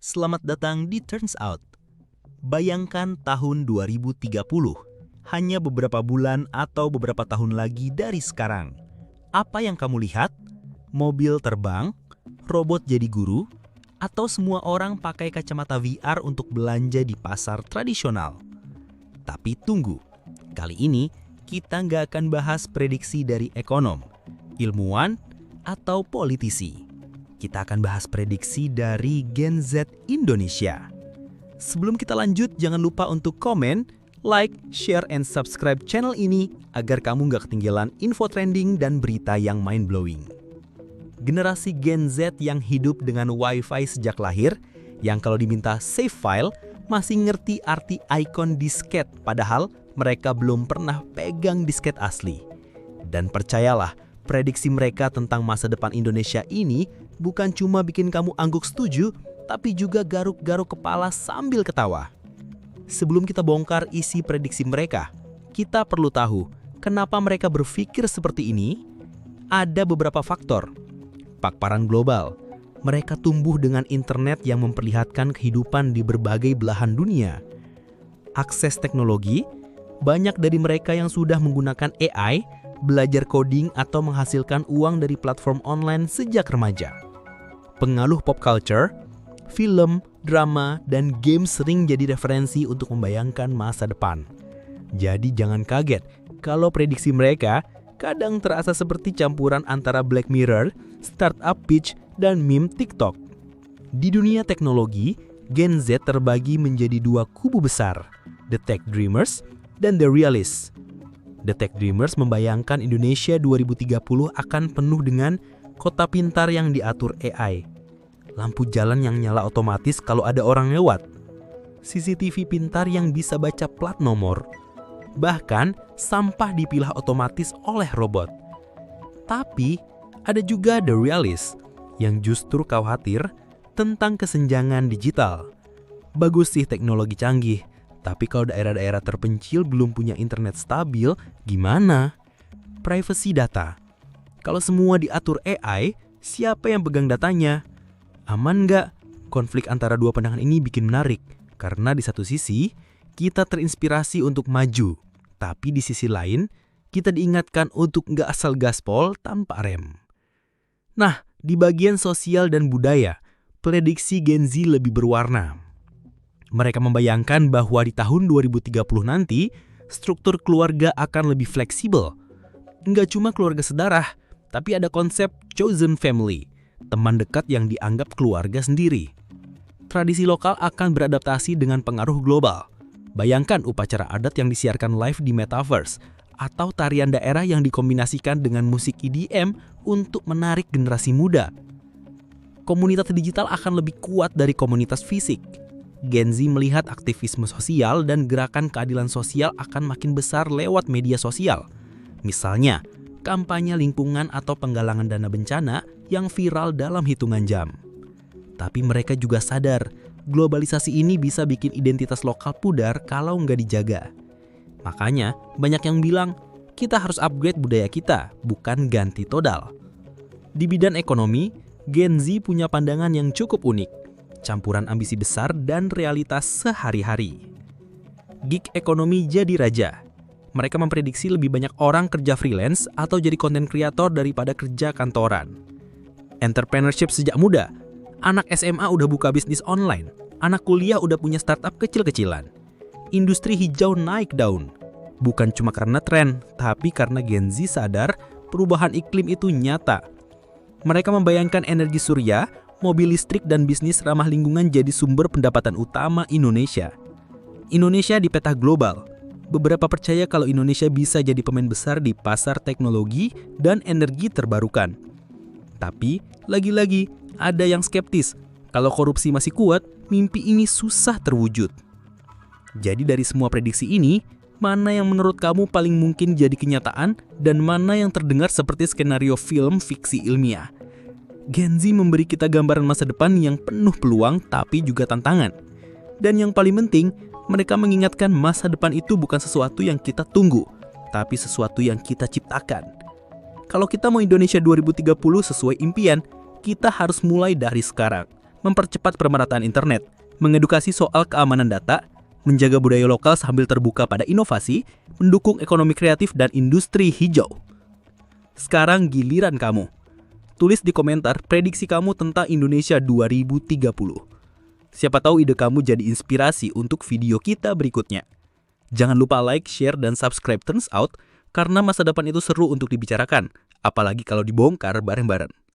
Selamat datang di Turns Out. Bayangkan tahun 2030, hanya beberapa bulan atau beberapa tahun lagi dari sekarang. Apa yang kamu lihat? Mobil terbang, robot jadi guru, atau semua orang pakai kacamata VR untuk belanja di pasar tradisional? Tapi tunggu, kali ini kita nggak akan bahas prediksi dari ekonom, ilmuwan, atau politisi. Kita akan bahas prediksi dari Gen Z Indonesia. Sebelum kita lanjut, jangan lupa untuk komen, like, share, and subscribe channel ini agar kamu nggak ketinggalan info trending dan berita yang mind-blowing. Generasi Gen Z yang hidup dengan Wi-Fi sejak lahir, yang kalau diminta save file, masih ngerti arti ikon disket, padahal mereka belum pernah pegang disket asli. Dan percayalah, prediksi mereka tentang masa depan Indonesia ini bukan cuma bikin kamu angguk setuju, tapi juga garuk-garuk kepala sambil ketawa. Sebelum kita bongkar isi prediksi mereka, kita perlu tahu kenapa mereka berpikir seperti ini. Ada beberapa faktor. Paparan global. Mereka tumbuh dengan internet yang memperlihatkan kehidupan di berbagai belahan dunia. Akses teknologi. Banyak dari mereka yang sudah menggunakan AI, belajar coding atau menghasilkan uang dari platform online sejak remaja. Pengaruh pop culture, film, drama, dan game sering jadi referensi untuk membayangkan masa depan. Jadi jangan kaget kalau prediksi mereka kadang terasa seperti campuran antara Black Mirror, startup pitch, dan meme TikTok. Di dunia teknologi, Gen Z terbagi menjadi dua kubu besar, The Tech Dreamers dan The Realists. The Tech Dreamers membayangkan Indonesia 2030 akan penuh dengan kota pintar yang diatur AI, lampu jalan yang nyala otomatis kalau ada orang lewat, CCTV pintar yang bisa baca plat nomor, bahkan sampah dipilah otomatis oleh robot. Tapi ada juga The Realists yang justru khawatir tentang kesenjangan digital. Bagus sih teknologi canggih, tapi kalau daerah-daerah terpencil belum punya internet stabil, gimana? Privacy data. Kalau semua diatur AI, siapa yang pegang datanya? Aman nggak? Konflik antara dua pandangan ini bikin menarik, karena di satu sisi, kita terinspirasi untuk maju. Tapi di sisi lain, kita diingatkan untuk nggak asal gaspol tanpa rem. Nah, di bagian sosial dan budaya, prediksi Gen Z lebih berwarna. Mereka membayangkan bahwa di tahun 2030 nanti, struktur keluarga akan lebih fleksibel. Nggak cuma keluarga sedarah, tapi ada konsep chosen family, teman dekat yang dianggap keluarga sendiri. Tradisi lokal akan beradaptasi dengan pengaruh global. Bayangkan upacara adat yang disiarkan live di Metaverse, atau tarian daerah yang dikombinasikan dengan musik EDM untuk menarik generasi muda. Komunitas digital akan lebih kuat dari komunitas fisik. Gen Z melihat aktivisme sosial dan gerakan keadilan sosial akan makin besar lewat media sosial. Misalnya, kampanye lingkungan atau penggalangan dana bencana yang viral dalam hitungan jam. Tapi mereka juga sadar, globalisasi ini bisa bikin identitas lokal pudar kalau nggak dijaga. Makanya, banyak yang bilang, kita harus upgrade budaya kita, bukan ganti total. Di bidang ekonomi, Gen Z punya pandangan yang cukup unik. Campuran ambisi besar dan realitas sehari-hari. Gig ekonomi jadi raja. Mereka memprediksi lebih banyak orang kerja freelance atau jadi content creator daripada kerja kantoran. Entrepreneurship sejak muda. Anak SMA udah buka bisnis online. Anak kuliah udah punya startup kecil-kecilan. Industri hijau naik daun. Bukan cuma karena tren, tapi karena Gen Z sadar perubahan iklim itu nyata. Mereka membayangkan energi surya, mobil listrik, dan bisnis ramah lingkungan jadi sumber pendapatan utama Indonesia. Indonesia di peta global. Beberapa percaya kalau Indonesia bisa jadi pemain besar di pasar teknologi dan energi terbarukan. Tapi, lagi-lagi, ada yang skeptis. Kalau korupsi masih kuat, mimpi ini susah terwujud. Jadi dari semua prediksi ini, mana yang menurut kamu paling mungkin jadi kenyataan dan mana yang terdengar seperti skenario film fiksi ilmiah? Gen Z memberi kita gambaran masa depan yang penuh peluang tapi juga tantangan. Dan yang paling penting, mereka mengingatkan masa depan itu bukan sesuatu yang kita tunggu, tapi sesuatu yang kita ciptakan. Kalau kita mau Indonesia 2030 sesuai impian, kita harus mulai dari sekarang. mempercepat pemerataan internet, mengedukasi soal keamanan data, menjaga budaya lokal sambil terbuka pada inovasi, mendukung ekonomi kreatif dan industri hijau. Sekarang giliran kamu. Tulis di komentar prediksi kamu tentang Indonesia 2030. Siapa tahu ide kamu jadi inspirasi untuk video kita berikutnya. Jangan lupa like, share, dan subscribe Turns Out, karena masa depan itu seru untuk dibicarakan, apalagi kalau dibongkar bareng-bareng.